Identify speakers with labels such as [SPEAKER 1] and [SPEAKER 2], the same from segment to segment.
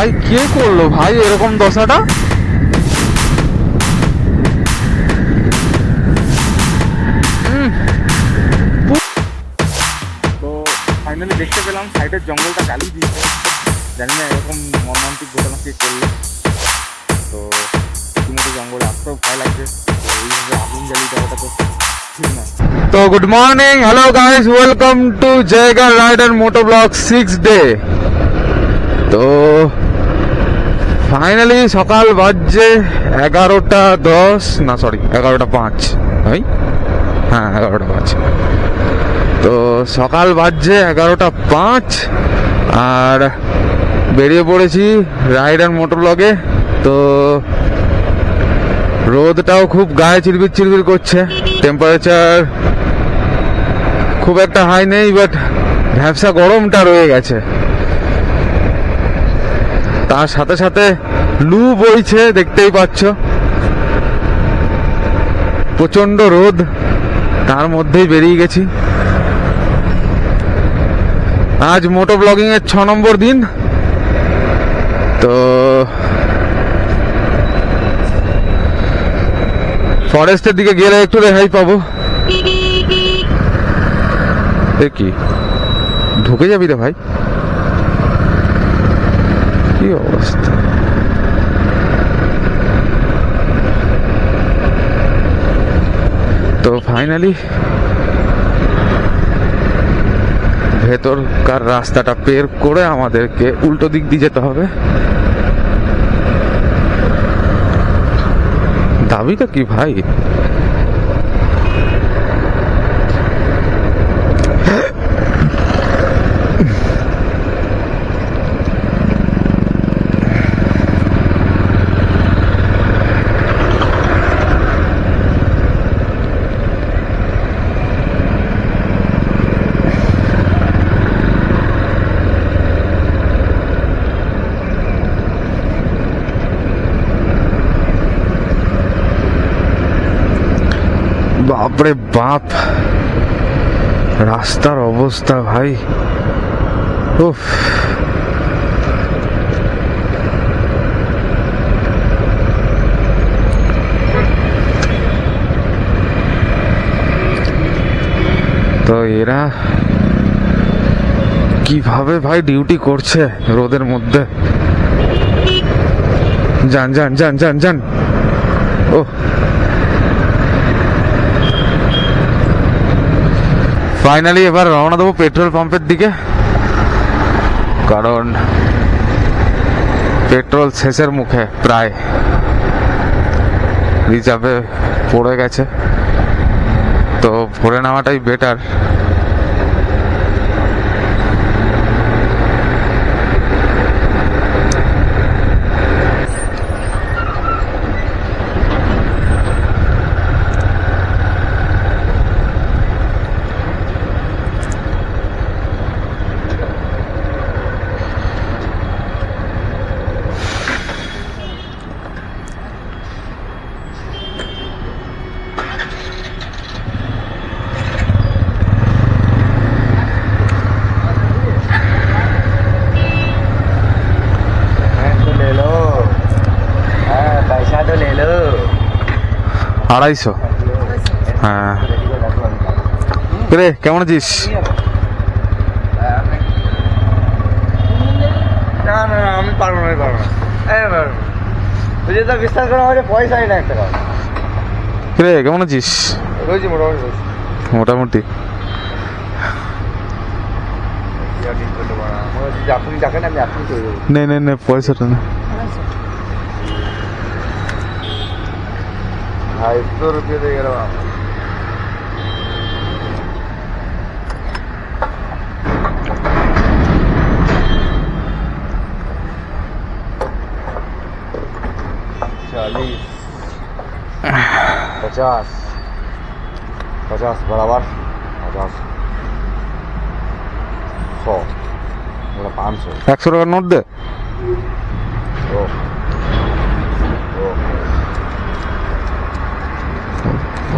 [SPEAKER 1] ভাই কে করলো ভাই এরকম দশাটা? তো ফাইনালি দেখতে পেলাম সাইডের জঙ্গলটা জ্বালিয়ে দিয়েছে। জানি না এরকম মর্মান্তিক ঘটনা কে করলো। তো রীতিমতো জঙ্গলে আসতেও ভয় লাগছে। তো এইভাবে আগুন জ্বালিয়ে দেওয়াটা তো ঠিক না। তো good morning, hello guys, welcome to জায়গা রাইডার মোটো ব্লগ 6 ডে। তো ফাইনালি সকাল বাজছে 11:10, না সরি 11:05, ভাই হ্যাঁ 11:05। তো সকাল বাজছে 11:05 আর বেরিয়ে পড়েছি রাইডার মোটর ব্লগে। তো রোদটাও খুব গায়ে চিরবির চিরবির করছে, টেম্পারেচার খুব একটা হাই নেই, বাট ভ্যাবসা গরমটা রয়ে গেছে। তার সাথে সাথে লু বইছে, দেখতেই পাচ্ছ, প্রচন্ড রোদ, তার মধ্যেই বেরিয়ে গেছি। আজ মোটো ব্লগিং এর 6 নম্বর দিন। তো ফরেস্টের দিকে গেলে একটু রেহাই পাবো। কি ঢুকে যাবি রে ভাই, কি অবস্থা। তো ফাইনালি ভেতরকার রাস্তাটা পের করে আমাদেরকে উল্টো দিক দিয়ে যেতে হবে। দাবিটা কি ভাই? বাপরে বাপ, রাস্তার অবস্থা ভাই, উফ। তো এরা কিভাবে ভাই ডিউটি করছে রোদের মধ্যে। যান যান যান যান যান। ও ফাইনালি এবার রওনা দেবো পেট্রোল পাম্পের দিকে, কারণ পেট্রোল শেষের মুখে, প্রায় রিজার্ভে পড়ে গেছে। তো ভরে নেওয়াটাই বেটার। আড়াইশো, হ্যাঁ। রে কেমন আছিস?
[SPEAKER 2] না না না, আমি পারবো না, পারবো না, বুঝে তো বিশ্বাস করা হলে পয়সাই না একটা।
[SPEAKER 1] রে কেমন আছিস?
[SPEAKER 2] রয়েছি মোটামুটি,
[SPEAKER 1] মোটামুটি।
[SPEAKER 2] আপনি দেখেন, আমি এখনই চলে যাবো।
[SPEAKER 1] নে নে নে পয়সাটা নে।
[SPEAKER 2] 250 रुपये दे गया वहाँ। चालीस, 50, 50 बराबर, 50, 100, 500।
[SPEAKER 1] 100 টাকার নোট দে।
[SPEAKER 2] ও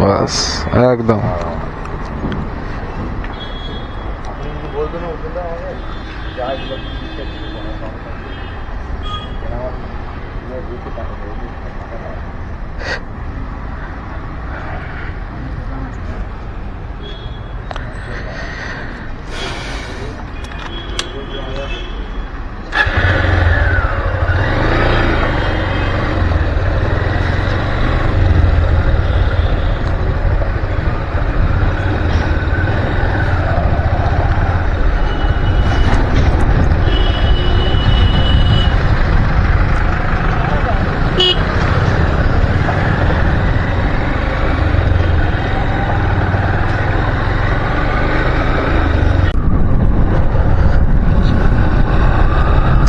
[SPEAKER 1] বাস একদম।
[SPEAKER 2] আপনি যদি বলতেন ওখানটা আমাকে যা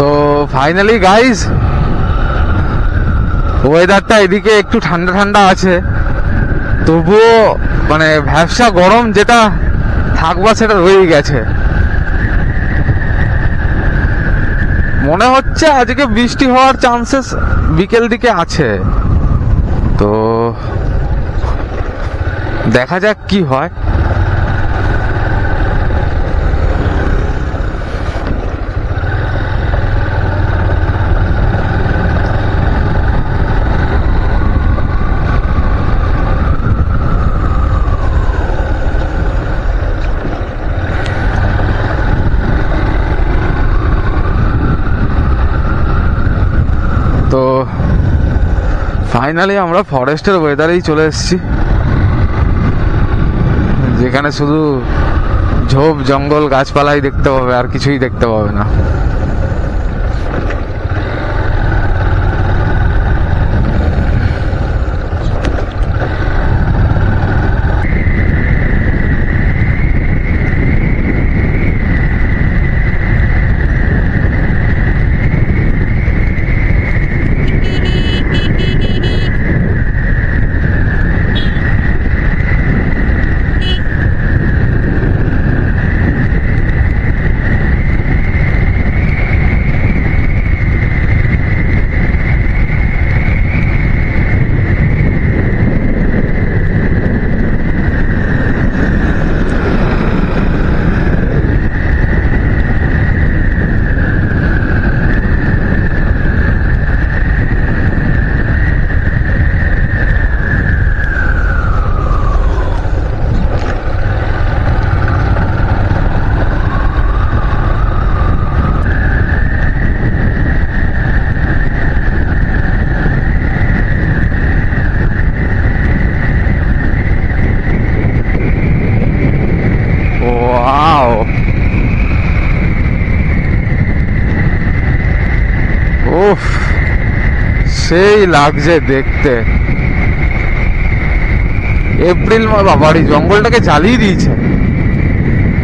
[SPEAKER 1] তো ফাইনালি গাইজ, ওয়েদারটা এদিকে একটু ঠান্ডা ঠান্ডা আছে, তবুও মানে ভ্যাবসা গরম যেটা থাকবা সেটা রয়েই গেছে। মনে হচ্ছে আজকে বৃষ্টি হওয়ার চান্সেস বিকেল দিকে আছে, তো দেখা যাক কি হয়। তো ফাইনালি আমরা ফরেস্টের ওয়েদারেই চলে এসেছি, যেখানে শুধু ঝোপ জঙ্গল গাছপালাই দেখতে পাবে, আর কিছুই দেখতে পাবে না। উফ, সেই লাগছে দেখতে। এপ্রিল বাবারই জঙ্গলটাকে জ্বালিয়ে দিয়েছে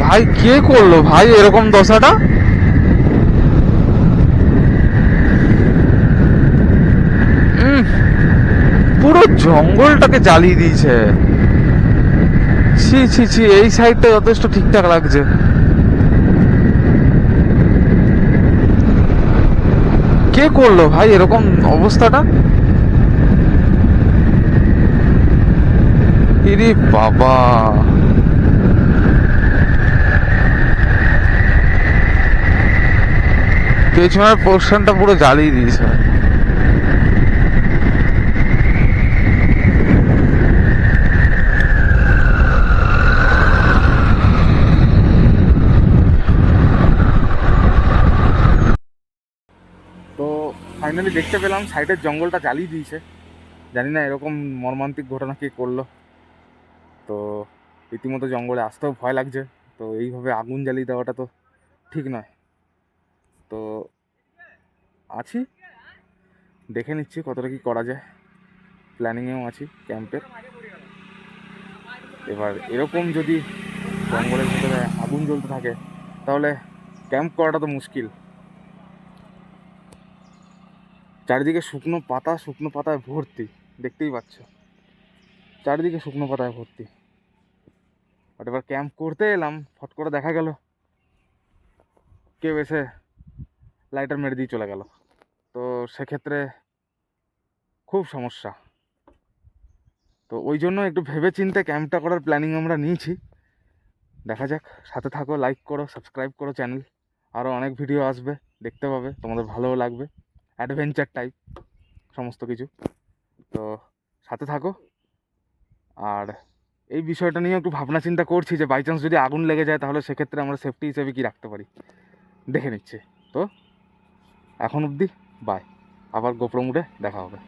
[SPEAKER 1] ভাই। কে করলো ভাই এরকম দশাটা? পুরো জঙ্গলটাকে জ্বালিয়ে দিয়েছে। ছি ছি ছি, এই সাইডটা যথেষ্ট ঠিকঠাক লাগছে। কে করলো ভাই এরকম অবস্থাটা? ইরে বাবা, পেছনের পোর্শনটা পুরো জ্বালিয়ে দিয়েছে। তো ফাইনালি দেখতে পেলাম সাইডের জঙ্গলটা জ্বালিয়ে দিয়েছে। জানি না এরকম মর্মান্তিক ঘটনা কে করলো। তো রীতিমতো জঙ্গলে আসতেও ভয় লাগছে, তো এইভাবে আগুন জ্বালিয়ে দেওয়াটা তো ঠিক নয়। তো আছি, দেখে নিচ্ছি কতটা কি করা যায়। প্ল্যানিংয়েও আছি ক্যাম্পের। এবার এরকম যদি জঙ্গলের ভিতরে আগুন জ্বলতে থাকে তাহলে ক্যাম্প করাটা তো মুশকিল। চারিদিকে শুকনো পাতায় ভর্তি, দেখতেই পাচ্ছ চারিদিকে শুকনো পাতায় ভর্তি। বাট এবার ক্যাম্প করতে এলাম, ফট করে দেখা গেল কেউ এসে লাইটার মেরে দিয়ে চলে গেল। তো সেক্ষেত্রে খুব সমস্যা। তো ওই জন্য একটু ভেবে চিন্তে ক্যাম্পটা করার প্ল্যানিং আমরা নিয়েছি। দেখা যাক, সাথে থাকো, লাইক করো, সাবস্ক্রাইব করো চ্যানেল। আরও অনেক ভিডিও আসবে, দেখতে পাবে, তোমাদের ভালোও লাগবে। অ্যাডভেঞ্চার টাইপ সমস্ত কিছু। তো সাথে থাকো। আর এই বিষয়টা নিয়ে একটু ভাবনা চিন্তা করছি যে বাই চান্স যদি আগুন লেগে যায় তাহলে সেক্ষেত্রে আমরা সেফটি হিসেবে কী রাখতে পারি দেখে নিচ্ছি। তো এখন অবধি বাই, আবার গোপ্রো মুডে দেখা হবে।